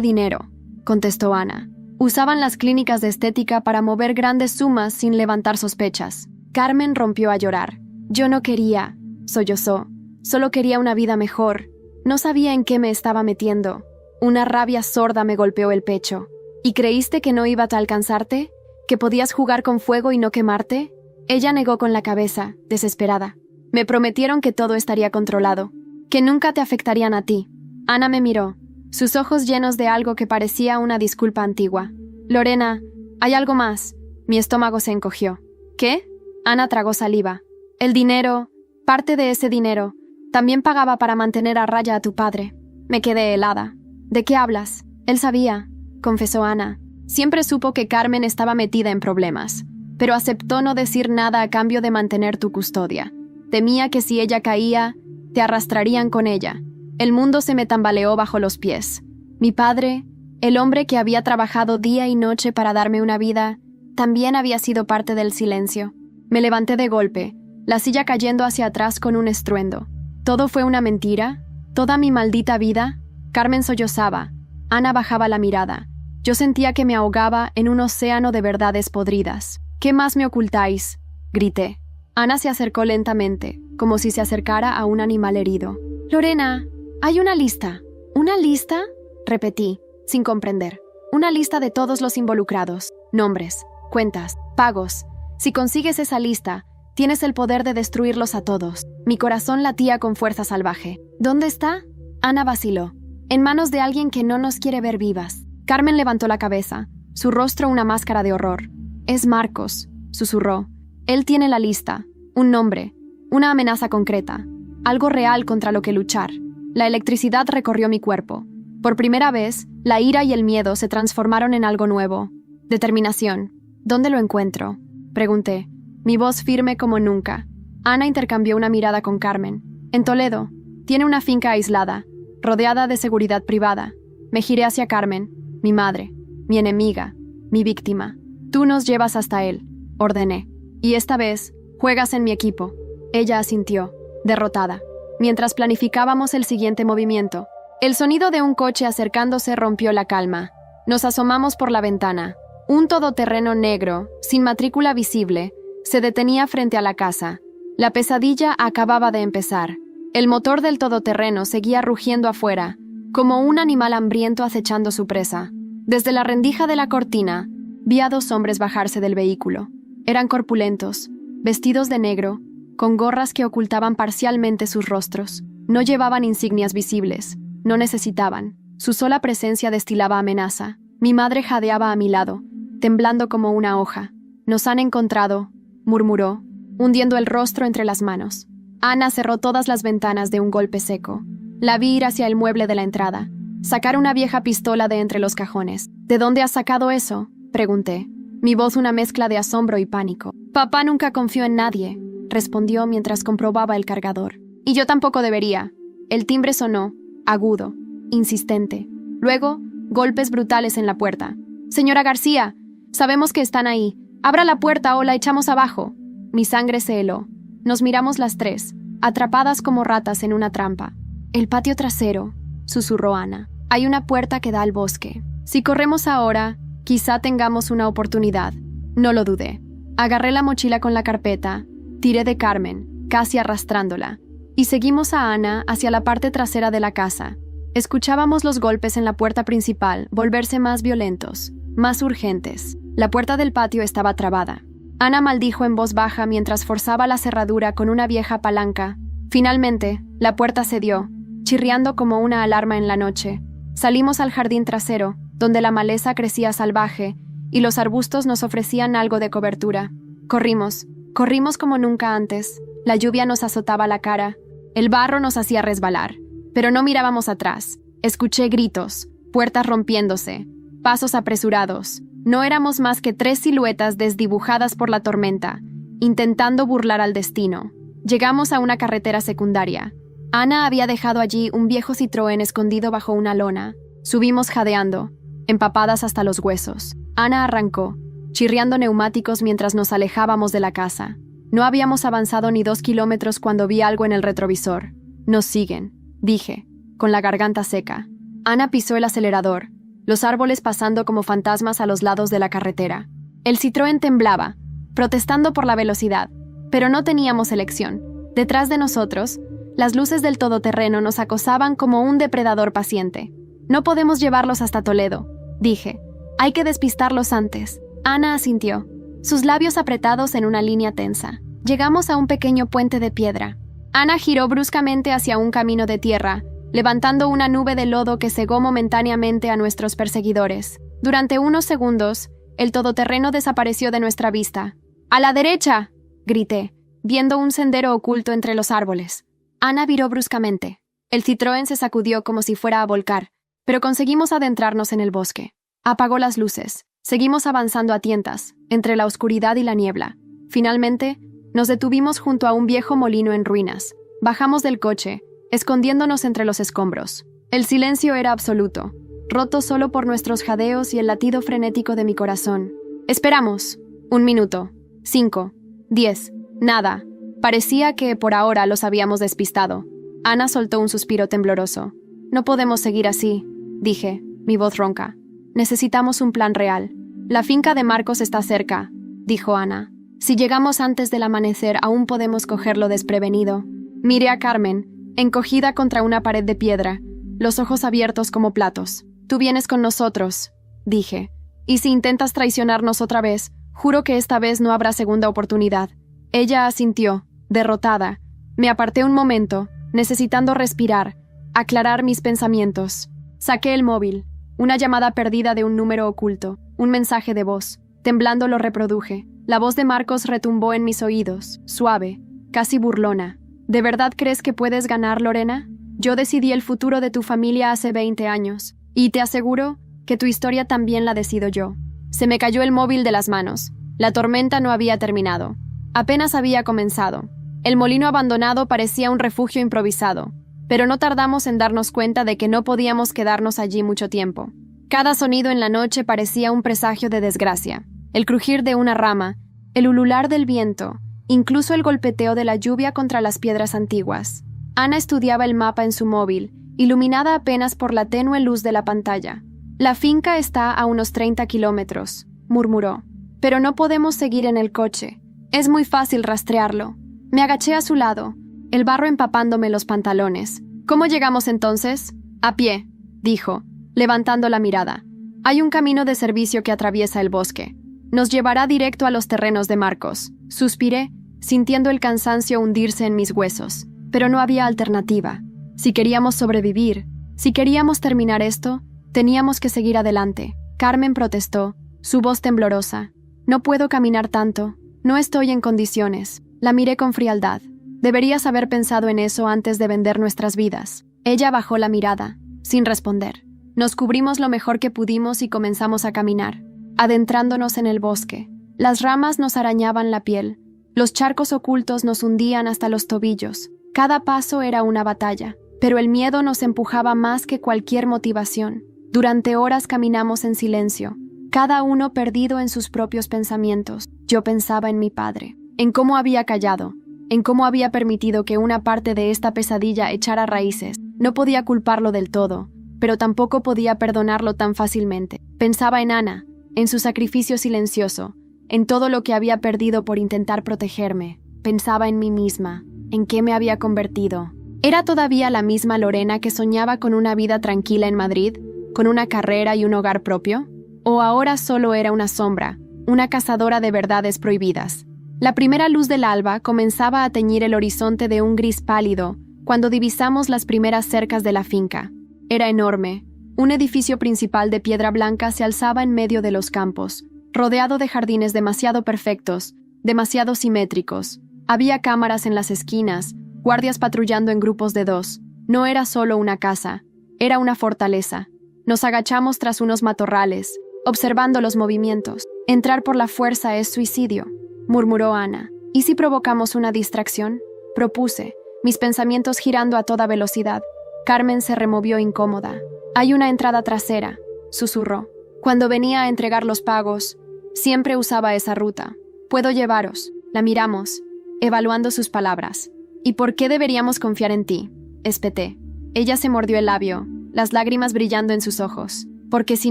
dinero», contestó Ana. «Usaban las clínicas de estética para mover grandes sumas sin levantar sospechas». Carmen rompió a llorar. «Yo no quería», sollozó. «Solo quería una vida mejor. No sabía en qué me estaba metiendo». Una rabia sorda me golpeó el pecho. ¿Y creíste que no iba a alcanzarte? ¿Que podías jugar con fuego y no quemarte? Ella negó con la cabeza, desesperada. Me prometieron que todo estaría controlado, que nunca te afectarían a ti. Ana me miró, sus ojos llenos de algo que parecía una disculpa antigua. Lorena, hay algo más. Mi estómago se encogió. ¿Qué? Ana tragó saliva. El dinero, parte de ese dinero, también pagaba para mantener a raya a tu padre. Me quedé helada. ¿De qué hablas? Él sabía, confesó Ana. Siempre supo que Carmen estaba metida en problemas, pero aceptó no decir nada a cambio de mantener tu custodia. Temía que si ella caía, te arrastrarían con ella. El mundo se me tambaleó bajo los pies. Mi padre, el hombre que había trabajado día y noche para darme una vida, también había sido parte del silencio. Me levanté de golpe, la silla cayendo hacia atrás con un estruendo. ¿Todo fue una mentira? ¿Toda mi maldita vida? Carmen sollozaba. Ana bajaba la mirada. Yo sentía que me ahogaba en un océano de verdades podridas. ¿Qué más me ocultáis?, grité. Ana se acercó lentamente, como si se acercara a un animal herido. Lorena, hay una lista. ¿Una lista?, repetí, sin comprender. Una lista de todos los involucrados. Nombres, cuentas, pagos. Si consigues esa lista, tienes el poder de destruirlos a todos. Mi corazón latía con fuerza salvaje. ¿Dónde está? Ana vaciló. En manos de alguien que no nos quiere ver vivas. Carmen levantó la cabeza, su rostro una máscara de horror. Es Marcos, susurró. Él tiene la lista, un nombre, una amenaza concreta, algo real contra lo que luchar. La electricidad recorrió mi cuerpo. Por primera vez, la ira y el miedo se transformaron en algo nuevo. Determinación. ¿Dónde lo encuentro?, pregunté, mi voz firme como nunca. Ana intercambió una mirada con Carmen. En Toledo. Tiene una finca aislada, rodeada de seguridad privada. Me giré hacia Carmen, mi madre, mi enemiga, mi víctima. Tú nos llevas hasta él, ordené. Y esta vez, juegas en mi equipo. Ella asintió, derrotada. Mientras planificábamos el siguiente movimiento, el sonido de un coche acercándose rompió la calma. Nos asomamos por la ventana. Un todoterreno negro, sin matrícula visible, se detenía frente a la casa. La pesadilla acababa de empezar. El motor del todoterreno seguía rugiendo afuera, como un animal hambriento acechando su presa. Desde la rendija de la cortina, vi a 2 hombres bajarse del vehículo. Eran corpulentos, vestidos de negro, con gorras que ocultaban parcialmente sus rostros. No llevaban insignias visibles, no necesitaban. Su sola presencia destilaba amenaza. Mi madre jadeaba a mi lado, temblando como una hoja. Nos han encontrado, murmuró, hundiendo el rostro entre las manos. Ana cerró todas las ventanas de un golpe seco. La vi ir hacia el mueble de la entrada, sacar una vieja pistola de entre los cajones. ¿De dónde has sacado eso?, pregunté, mi voz una mezcla de asombro y pánico. Papá nunca confió en nadie, respondió mientras comprobaba el cargador. Y yo tampoco debería. El timbre sonó, agudo, insistente. Luego, golpes brutales en la puerta. Señora García, sabemos que están ahí. Abra la puerta o la echamos abajo. Mi sangre se heló. Nos miramos las 3, atrapadas como ratas en una trampa. El patio trasero, susurró Ana. Hay una puerta que da al bosque. Si corremos ahora, quizá tengamos una oportunidad. No lo dudé. Agarré la mochila con la carpeta, tiré de Carmen, casi arrastrándola, y seguimos a Ana hacia la parte trasera de la casa. Escuchábamos los golpes en la puerta principal volverse más violentos, más urgentes. La puerta del patio estaba trabada. Ana maldijo en voz baja mientras forzaba la cerradura con una vieja palanca. Finalmente, la puerta cedió, chirriando como una alarma en la noche. Salimos al jardín trasero, donde la maleza crecía salvaje y los arbustos nos ofrecían algo de cobertura. Corrimos como nunca antes. La lluvia nos azotaba la cara. El barro nos hacía resbalar, pero no mirábamos atrás. Escuché gritos, puertas rompiéndose, pasos apresurados. No éramos más que 3 siluetas desdibujadas por la tormenta, intentando burlar al destino. Llegamos a una carretera secundaria. Ana había dejado allí un viejo Citroën escondido bajo una lona. Subimos jadeando, empapadas hasta los huesos. Ana arrancó, chirriando neumáticos mientras nos alejábamos de la casa. No habíamos avanzado ni 2 kilómetros cuando vi algo en el retrovisor. Nos siguen, dije, con la garganta seca. Ana pisó el acelerador, los árboles pasando como fantasmas a los lados de la carretera. El Citroën temblaba, protestando por la velocidad, pero no teníamos elección. Detrás de nosotros, las luces del todoterreno nos acosaban como un depredador paciente. No podemos llevarlos hasta Toledo, dije. Hay que despistarlos antes. Ana asintió, sus labios apretados en una línea tensa. Llegamos a un pequeño puente de piedra. Ana giró bruscamente hacia un camino de tierra, levantando una nube de lodo que cegó momentáneamente a nuestros perseguidores. Durante unos segundos, el todoterreno desapareció de nuestra vista. ¡A la derecha!, grité, viendo un sendero oculto entre los árboles. Ana viró bruscamente. El Citroën se sacudió como si fuera a volcar, pero conseguimos adentrarnos en el bosque. Apagó las luces. Seguimos avanzando a tientas, entre la oscuridad y la niebla. Finalmente, nos detuvimos junto a un viejo molino en ruinas. Bajamos del coche, escondiéndonos entre los escombros. El silencio era absoluto, roto solo por nuestros jadeos y el latido frenético de mi corazón. Esperamos. 1 minuto. 5. 10. Nada. Parecía que, por ahora, los habíamos despistado. Ana soltó un suspiro tembloroso. No podemos seguir así, dije, mi voz ronca. Necesitamos un plan real. La finca de Marcos está cerca, dijo Ana. Si llegamos antes del amanecer, aún podemos cogerlo desprevenido. Miré a Carmen, encogida contra una pared de piedra, los ojos abiertos como platos. Tú vienes con nosotros, dije. Y si intentas traicionarnos otra vez, juro que esta vez no habrá segunda oportunidad. Ella asintió, derrotada. Me aparté un momento, necesitando respirar, aclarar mis pensamientos. Saqué el móvil, una llamada perdida de un número oculto, un mensaje de voz. Temblando lo reproduje. La voz de Marcos retumbó en mis oídos, suave, casi burlona. ¿De verdad crees que puedes ganar, Lorena? Yo decidí el futuro de tu familia hace 20 años, y te aseguro que tu historia también la decido yo. Se me cayó el móvil de las manos. La tormenta no había terminado. Apenas había comenzado. El molino abandonado parecía un refugio improvisado, pero no tardamos en darnos cuenta de que no podíamos quedarnos allí mucho tiempo. Cada sonido en la noche parecía un presagio de desgracia. El crujir de una rama, el ulular del viento, incluso el golpeteo de la lluvia contra las piedras antiguas. Ana estudiaba el mapa en su móvil, iluminada apenas por la tenue luz de la pantalla. La finca está a unos 30 kilómetros, murmuró. Pero no podemos seguir en el coche. Es muy fácil rastrearlo. Me agaché a su lado, el barro empapándome los pantalones. ¿Cómo llegamos entonces? A pie, dijo, levantando la mirada. Hay un camino de servicio que atraviesa el bosque. Nos llevará directo a los terrenos de Marcos. Suspiré, sintiendo el cansancio hundirse en mis huesos. Pero no había alternativa. Si queríamos sobrevivir, si queríamos terminar esto, teníamos que seguir adelante. Carmen protestó, su voz temblorosa. No puedo caminar tanto. No estoy en condiciones. La miré con frialdad. Deberías haber pensado en eso antes de vender nuestras vidas. Ella bajó la mirada, sin responder. Nos cubrimos lo mejor que pudimos y comenzamos a caminar, adentrándonos en el bosque. Las ramas nos arañaban la piel. Los charcos ocultos nos hundían hasta los tobillos. Cada paso era una batalla, pero el miedo nos empujaba más que cualquier motivación. Durante horas caminamos en silencio, cada uno perdido en sus propios pensamientos. Yo pensaba en mi padre, en cómo había callado, en cómo había permitido que una parte de esta pesadilla echara raíces. No podía culparlo del todo, pero tampoco podía perdonarlo tan fácilmente. Pensaba en Ana, en su sacrificio silencioso, en todo lo que había perdido por intentar protegerme. Pensaba en mí misma, en qué me había convertido. ¿Era todavía la misma Lorena que soñaba con una vida tranquila en Madrid, con una carrera y un hogar propio? ¿O ahora solo era una sombra, una cazadora de verdades prohibidas? La primera luz del alba comenzaba a teñir el horizonte de un gris pálido cuando divisamos las primeras cercas de la finca. Era enorme. Un edificio principal de piedra blanca se alzaba en medio de los campos, rodeado de jardines demasiado perfectos, demasiado simétricos. Había cámaras en las esquinas, guardias patrullando en grupos de 2. No era solo una casa, era una fortaleza. Nos agachamos tras unos matorrales, observando los movimientos. Entrar por la fuerza es suicidio, murmuró Ana. ¿Y si provocamos una distracción? Propuse, mis pensamientos girando a toda velocidad. Carmen se removió incómoda. Hay una entrada trasera, susurró. Cuando venía a entregar los pagos, siempre usaba esa ruta. Puedo llevaros. La miramos, evaluando sus palabras. ¿Y por qué deberíamos confiar en ti? Espeté. Ella se mordió el labio, las lágrimas brillando en sus ojos. Porque si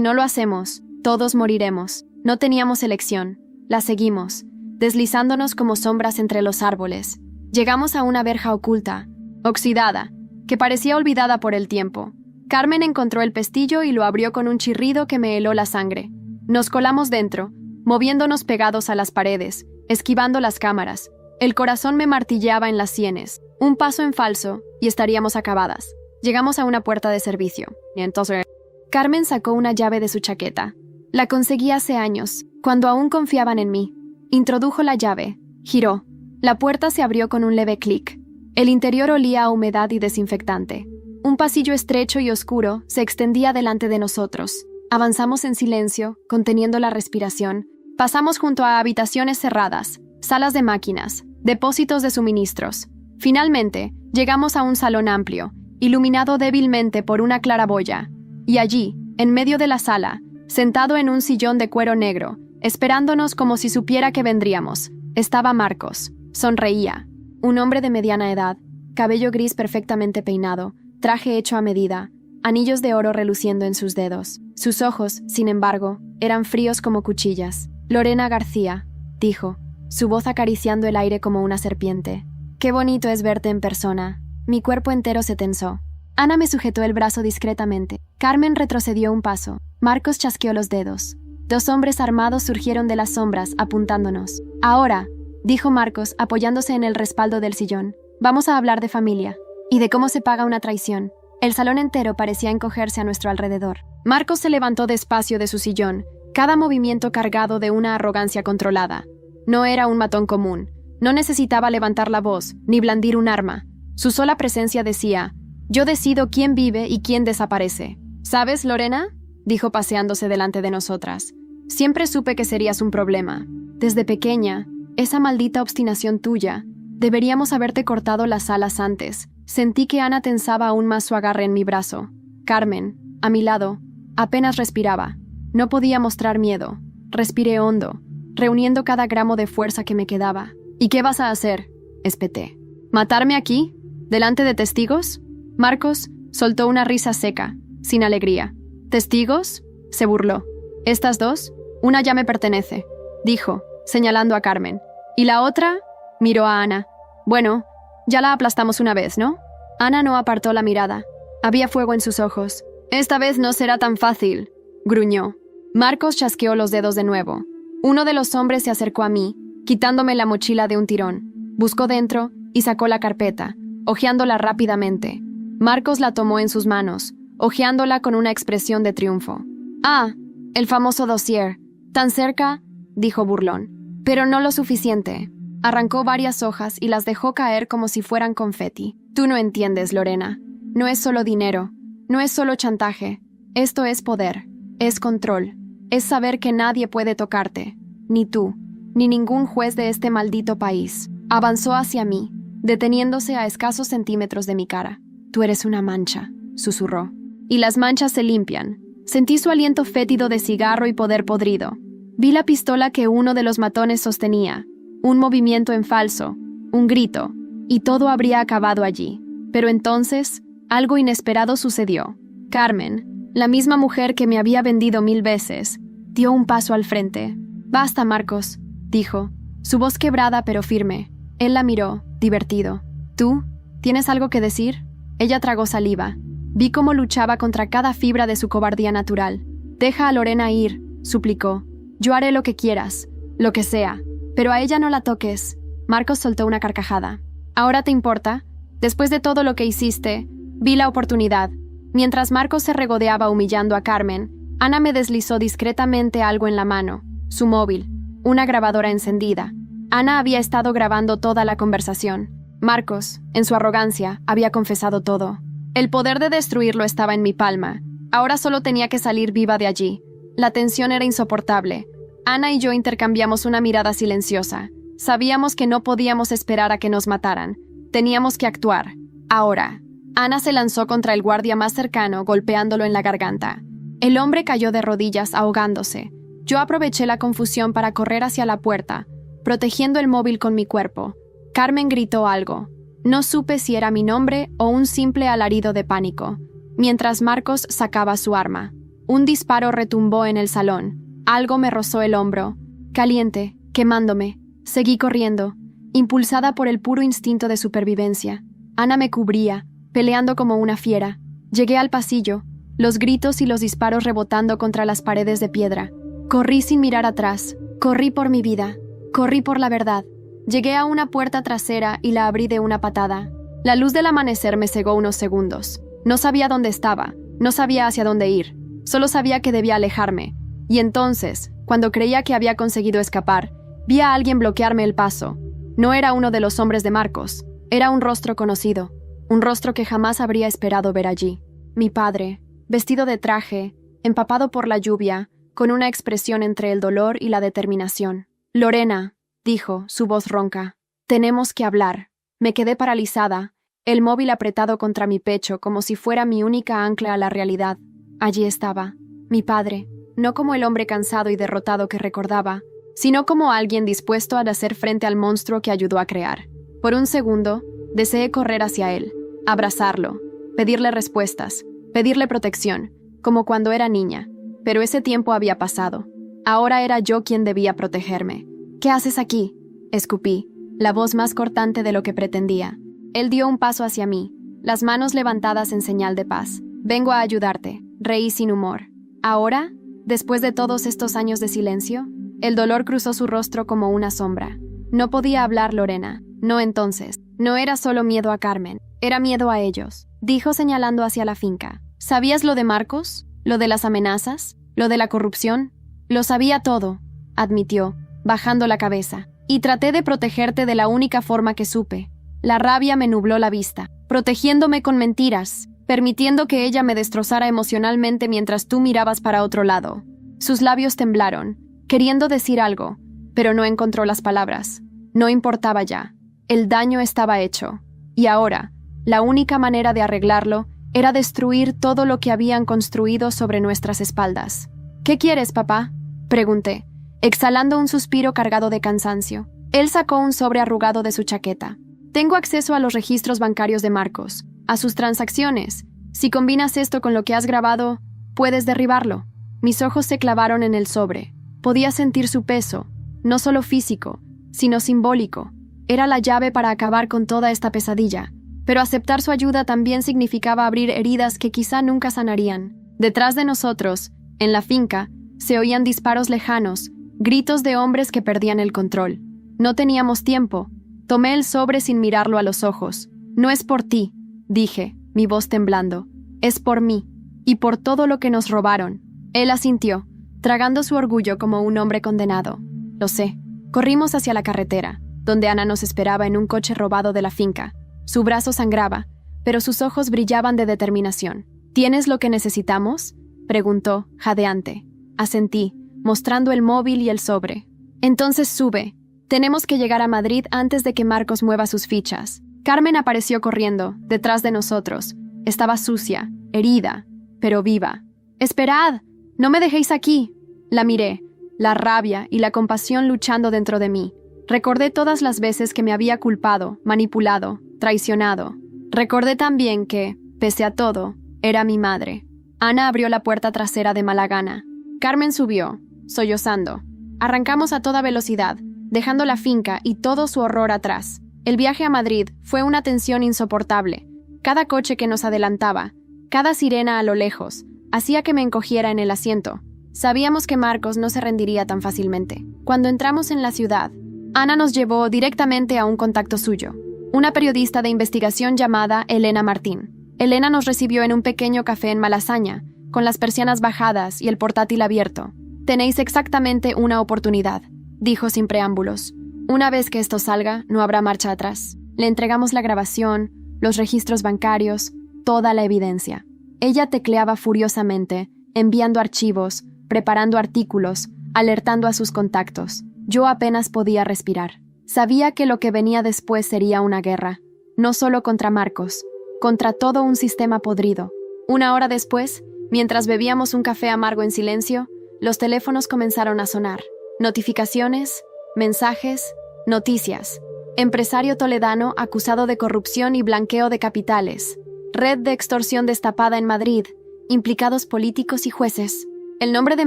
no lo hacemos, todos moriremos. No teníamos elección. La seguimos, deslizándonos como sombras entre los árboles. Llegamos a una verja oculta, oxidada, que parecía olvidada por el tiempo. Carmen encontró el pestillo y lo abrió con un chirrido que me heló la sangre. Nos colamos dentro, moviéndonos pegados a las paredes, esquivando las cámaras. El corazón me martilleaba en las sienes. Un paso en falso y estaríamos acabadas. Llegamos a una puerta de servicio. Y entonces, Carmen sacó una llave de su chaqueta. La conseguí hace años, cuando aún confiaban en mí. Introdujo la llave, giró. La puerta se abrió con un leve clic. El interior olía a humedad y desinfectante. Un pasillo estrecho y oscuro se extendía delante de nosotros. Avanzamos en silencio, conteniendo la respiración. Pasamos junto a habitaciones cerradas, salas de máquinas, depósitos de suministros. Finalmente, llegamos a un salón amplio, iluminado débilmente por una claraboya. Y allí, en medio de la sala, sentado en un sillón de cuero negro, esperándonos como si supiera que vendríamos, estaba Marcos. Sonreía. Un hombre de mediana edad, cabello gris perfectamente peinado, traje hecho a medida, anillos de oro reluciendo en sus dedos. Sus ojos, sin embargo, eran fríos como cuchillas. Lorena García, dijo, su voz acariciando el aire como una serpiente. Qué bonito es verte en persona. Mi cuerpo entero se tensó. Ana me sujetó el brazo discretamente. Carmen retrocedió un paso. Marcos chasqueó los dedos. Dos hombres armados surgieron de las sombras, apuntándonos. Ahora, dijo Marcos, apoyándose en el respaldo del sillón, vamos a hablar de familia y de cómo se paga una traición. El salón entero parecía encogerse a nuestro alrededor. Marcos se levantó despacio de su sillón, cada movimiento cargado de una arrogancia controlada. No era un matón común. No necesitaba levantar la voz, ni blandir un arma. Su sola presencia decía, yo decido quién vive y quién desaparece. ¿Sabes, Lorena?, dijo paseándose delante de nosotras. Siempre supe que serías un problema. Desde pequeña, esa maldita obstinación tuya. Deberíamos haberte cortado las alas antes. Sentí que Ana tensaba aún más su agarre en mi brazo. Carmen, a mi lado, apenas respiraba. No podía mostrar miedo. Respiré hondo, reuniendo cada gramo de fuerza que me quedaba. ¿Y qué vas a hacer?, espeté. ¿Matarme aquí? ¿Delante de testigos? Marcos soltó una risa seca, sin alegría. ¿Testigos?, se burló. ¿Estas dos? Una ya me pertenece, dijo, señalando a Carmen. ¿Y la otra? Miró a Ana. Bueno, ya la aplastamos una vez, ¿no? Ana no apartó la mirada. Había fuego en sus ojos. Esta vez no será tan fácil, gruñó. Marcos chasqueó los dedos de nuevo. Uno de los hombres se acercó a mí, quitándome la mochila de un tirón. Buscó dentro y sacó la carpeta, hojeándola rápidamente. Marcos la tomó en sus manos, hojeándola con una expresión de triunfo. «Ah, el famoso dossier. Tan cerca», dijo burlón. «Pero no lo suficiente». Arrancó varias hojas y las dejó caer como si fueran confeti. «Tú no entiendes, Lorena. No es solo dinero. No es solo chantaje. Esto es poder. Es control. Es saber que nadie puede tocarte. Ni tú, ni ningún juez de este maldito país». Avanzó hacia mí, deteniéndose a escasos centímetros de mi cara. «Tú eres una mancha», susurró. «Y las manchas se limpian». Sentí su aliento fétido de cigarro y poder podrido. Vi la pistola que uno de los matones sostenía. Un movimiento en falso, un grito, y todo habría acabado allí. Pero entonces, algo inesperado sucedió. Carmen, la misma mujer que me había vendido 1000 veces, dio un paso al frente. «Basta, Marcos», dijo, su voz quebrada pero firme. Él la miró, divertido. «¿Tú? ¿Tienes algo que decir?» Ella tragó saliva. Vi cómo luchaba contra cada fibra de su cobardía natural. «Deja a Lorena ir», suplicó. «Yo haré lo que quieras, lo que sea. Pero a ella no la toques». Marcos soltó una carcajada. «¿Ahora te importa? Después de todo lo que hiciste, vi la oportunidad». Mientras Marcos se regodeaba humillando a Carmen, Ana me deslizó discretamente algo en la mano. Su móvil, una grabadora encendida. Ana había estado grabando toda la conversación. Marcos, en su arrogancia, había confesado todo. El poder de destruirlo estaba en mi palma. Ahora solo tenía que salir viva de allí. La tensión era insoportable. Ana y yo intercambiamos una mirada silenciosa. Sabíamos que no podíamos esperar a que nos mataran. Teníamos que actuar. Ahora. Ana se lanzó contra el guardia más cercano, golpeándolo en la garganta. El hombre cayó de rodillas, ahogándose. Yo aproveché la confusión para correr hacia la puerta, protegiendo el móvil con mi cuerpo. Carmen gritó algo. No supe si era mi nombre o un simple alarido de pánico, mientras Marcos sacaba su arma. Un disparo retumbó en el salón. Algo me rozó el hombro. Caliente, quemándome. Seguí corriendo, impulsada por el puro instinto de supervivencia. Ana me cubría, peleando como una fiera. Llegué al pasillo, los gritos y los disparos rebotando contra las paredes de piedra. Corrí sin mirar atrás, corrí por mi vida, corrí por la verdad. Llegué a una puerta trasera y la abrí de una patada. La luz del amanecer me cegó unos segundos. No sabía dónde estaba, no sabía hacia dónde ir, solo sabía que debía alejarme. Y entonces, cuando creía que había conseguido escapar, vi a alguien bloquearme el paso. No era uno de los hombres de Marcos, era un rostro conocido, un rostro que jamás habría esperado ver allí. Mi padre, vestido de traje, empapado por la lluvia, con una expresión entre el dolor y la determinación. «Lorena», dijo, su voz ronca, «tenemos que hablar». Me quedé paralizada, el móvil apretado contra mi pecho como si fuera mi única ancla a la realidad. Allí estaba, mi padre, no como el hombre cansado y derrotado que recordaba, sino como alguien dispuesto a hacer frente al monstruo que ayudó a crear. Por un segundo, deseé correr hacia él, abrazarlo, pedirle respuestas, pedirle protección, como cuando era niña, pero ese tiempo había pasado. Ahora era yo quien debía protegerme. «¿Qué haces aquí?», escupí, la voz más cortante de lo que pretendía. Él dio un paso hacia mí, las manos levantadas en señal de paz. «Vengo a ayudarte», reí sin humor. «¿Ahora? ¿Después de todos estos años de silencio?» El dolor cruzó su rostro como una sombra. No podía hablar, Lorena. No entonces. No era solo miedo a Carmen, era miedo a ellos, dijo señalando hacia la finca. «¿Sabías lo de Marcos? ¿Lo de las amenazas? ¿Lo de la corrupción?» «Lo sabía todo», admitió, bajando la cabeza. «Y traté de protegerte de la única forma que supe». La rabia me nubló la vista, protegiéndome con mentiras, permitiendo que ella me destrozara emocionalmente mientras tú mirabas para otro lado. Sus labios temblaron, queriendo decir algo, pero no encontró las palabras. No importaba ya. El daño estaba hecho. Y ahora, la única manera de arreglarlo era destruir todo lo que habían construido sobre nuestras espaldas. «¿Qué quieres, papá?», pregunté, exhalando un suspiro cargado de cansancio. Él sacó un sobre arrugado de su chaqueta. «Tengo acceso a los registros bancarios de Marcos, a sus transacciones. Si combinas esto con lo que has grabado, puedes derribarlo». Mis ojos se clavaron en el sobre. Podía sentir su peso, no solo físico, sino simbólico. Era la llave para acabar con toda esta pesadilla. Pero aceptar su ayuda también significaba abrir heridas que quizá nunca sanarían. Detrás de nosotros, en la finca, se oían disparos lejanos, gritos de hombres que perdían el control. No teníamos tiempo. Tomé el sobre sin mirarlo a los ojos. «No es por ti», dije, mi voz temblando. «Es por mí, y por todo lo que nos robaron». Él asintió, tragando su orgullo como un hombre condenado. «Lo sé». Corrimos hacia la carretera, donde Ana nos esperaba en un coche robado de la finca. Su brazo sangraba, pero sus ojos brillaban de determinación. «¿Tienes lo que necesitamos?», preguntó, jadeante. Asentí, mostrando el móvil y el sobre. «Entonces sube. Tenemos que llegar a Madrid antes de que Marcos mueva sus fichas». Carmen apareció corriendo, detrás de nosotros. Estaba sucia, herida, pero viva. «¡Esperad! ¡No me dejéis aquí!». La miré, la rabia y la compasión luchando dentro de mí. Recordé todas las veces que me había culpado, manipulado, traicionado. Recordé también que, pese a todo, era mi madre. Ana abrió la puerta trasera de mala gana. Carmen subió, sollozando. Arrancamos a toda velocidad, dejando la finca y todo su horror atrás. El viaje a Madrid fue una tensión insoportable. Cada coche que nos adelantaba, cada sirena a lo lejos, hacía que me encogiera en el asiento. Sabíamos que Marcos no se rendiría tan fácilmente. Cuando entramos en la ciudad, Ana nos llevó directamente a un contacto suyo, una periodista de investigación llamada Elena Martín. Elena nos recibió en un pequeño café en Malasaña, con las persianas bajadas y el portátil abierto. «Tenéis exactamente una oportunidad», dijo sin preámbulos. «Una vez que esto salga, no habrá marcha atrás». Le entregamos la grabación, los registros bancarios, toda la evidencia. Ella tecleaba furiosamente, enviando archivos, preparando artículos, alertando a sus contactos. Yo apenas podía respirar. Sabía que lo que venía después sería una guerra, no solo contra Marcos, contra todo un sistema podrido. Una hora después, mientras bebíamos un café amargo en silencio, los teléfonos comenzaron a sonar. Notificaciones, mensajes, noticias. Empresario toledano acusado de corrupción y blanqueo de capitales. Red de extorsión destapada en Madrid. Implicados políticos y jueces. El nombre de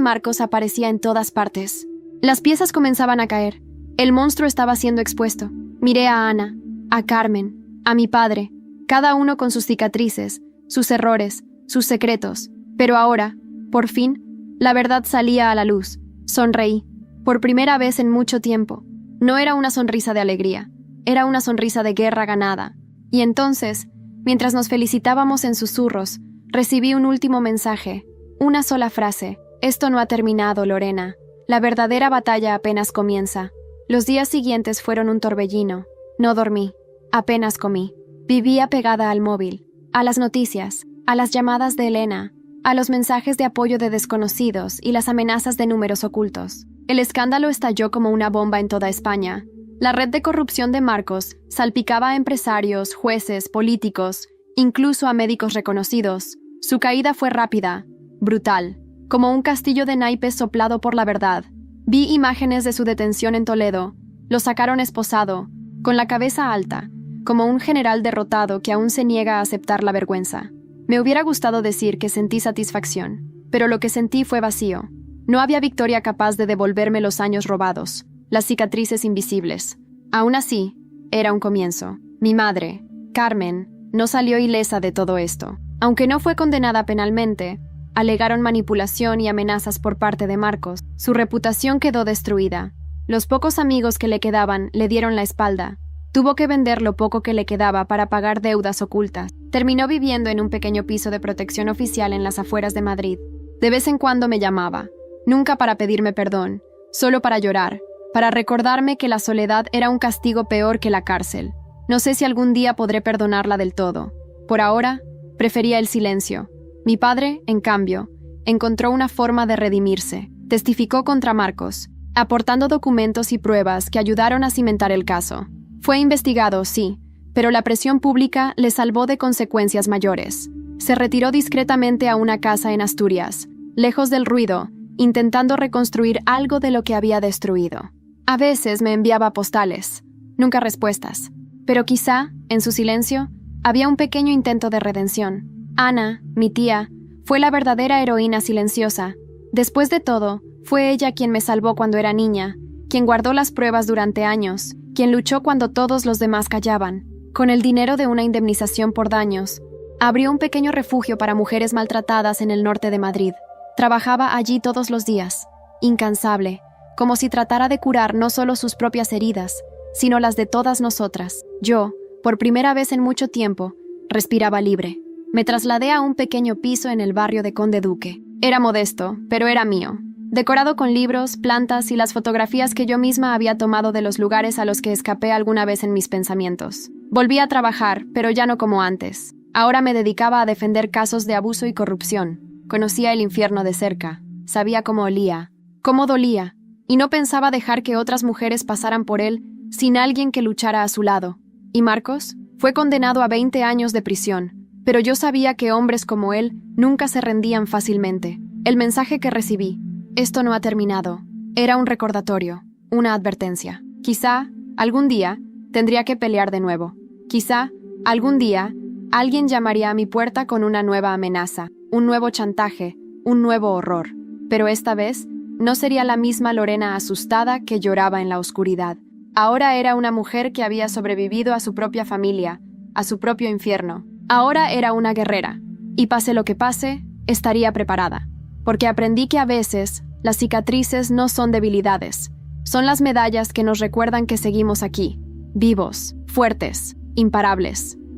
Marcos aparecía en todas partes. Las piezas comenzaban a caer. El monstruo estaba siendo expuesto. Miré a Ana, a Carmen, a mi padre, cada uno con sus cicatrices, sus errores, sus secretos. Pero ahora, por fin, la verdad salía a la luz. Sonreí, por primera vez en mucho tiempo. No era una sonrisa de alegría, era una sonrisa de guerra ganada. Y entonces, mientras nos felicitábamos en susurros, recibí un último mensaje, una sola frase. Esto no ha terminado, Lorena. La verdadera batalla apenas comienza. Los días siguientes fueron un torbellino. No dormí. Apenas comí. Vivía pegada al móvil, a las noticias, a las llamadas de Elena, a los mensajes de apoyo de desconocidos y las amenazas de números ocultos. El escándalo estalló como una bomba en toda España. La red de corrupción de Marcos salpicaba a empresarios, jueces, políticos, incluso a médicos reconocidos. Su caída fue rápida, brutal, como un castillo de naipes soplado por la verdad. Vi imágenes de su detención en Toledo. Lo sacaron esposado, con la cabeza alta, como un general derrotado que aún se niega a aceptar la vergüenza. Me hubiera gustado decir que sentí satisfacción, pero lo que sentí fue vacío. No había victoria capaz de devolverme los años robados, las cicatrices invisibles. Aún así, era un comienzo. Mi madre, Carmen, no salió ilesa de todo esto. Aunque no fue condenada penalmente, alegaron manipulación y amenazas por parte de Marcos. Su reputación quedó destruida. Los pocos amigos que le quedaban le dieron la espalda. Tuvo que vender lo poco que le quedaba para pagar deudas ocultas. Terminó viviendo en un pequeño piso de protección oficial en las afueras de Madrid. De vez en cuando me llamaba, nunca para pedirme perdón, solo para llorar, para recordarme que la soledad era un castigo peor que la cárcel. No sé si algún día podré perdonarla del todo. Por ahora, prefería el silencio. Mi padre, en cambio, encontró una forma de redimirse. Testificó contra Marcos, aportando documentos y pruebas que ayudaron a cimentar el caso. Fue investigado, sí, pero la presión pública le salvó de consecuencias mayores. Se retiró discretamente a una casa en Asturias, lejos del ruido, intentando reconstruir algo de lo que había destruido. A veces me enviaba postales, nunca respuestas, pero quizá, en su silencio, había un pequeño intento de redención. Ana, mi tía, fue la verdadera heroína silenciosa. Después de todo, fue ella quien me salvó cuando era niña, quien guardó las pruebas durante años, quien luchó cuando todos los demás callaban. Con el dinero de una indemnización por daños, abrió un pequeño refugio para mujeres maltratadas en el norte de Madrid. Trabajaba allí todos los días, incansable, como si tratara de curar no solo sus propias heridas, sino las de todas nosotras. Yo, por primera vez en mucho tiempo, respiraba libre. Me trasladé a un pequeño piso en el barrio de Conde Duque. Era modesto, pero era mío, decorado con libros, plantas y las fotografías que yo misma había tomado de los lugares a los que escapé alguna vez en mis pensamientos. Volví a trabajar, pero ya no como antes. Ahora me dedicaba a defender casos de abuso y corrupción. Conocía el infierno de cerca, sabía cómo olía, cómo dolía, y no pensaba dejar que otras mujeres pasaran por él sin alguien que luchara a su lado. ¿Y Marcos? Fue condenado a 20 años de prisión, pero yo sabía que hombres como él nunca se rendían fácilmente. El mensaje que recibí, esto no ha terminado, era un recordatorio, una advertencia. Quizá, algún día, tendría que pelear de nuevo. Quizá, algún día, alguien llamaría a mi puerta con una nueva amenaza, un nuevo chantaje, un nuevo horror. Pero esta vez, no sería la misma Lorena asustada que lloraba en la oscuridad. Ahora era una mujer que había sobrevivido a su propia familia, a su propio infierno. Ahora era una guerrera, y pase lo que pase, estaría preparada. Porque aprendí que a veces, las cicatrices no son debilidades, son las medallas que nos recuerdan que seguimos aquí, vivos, fuertes, imparables.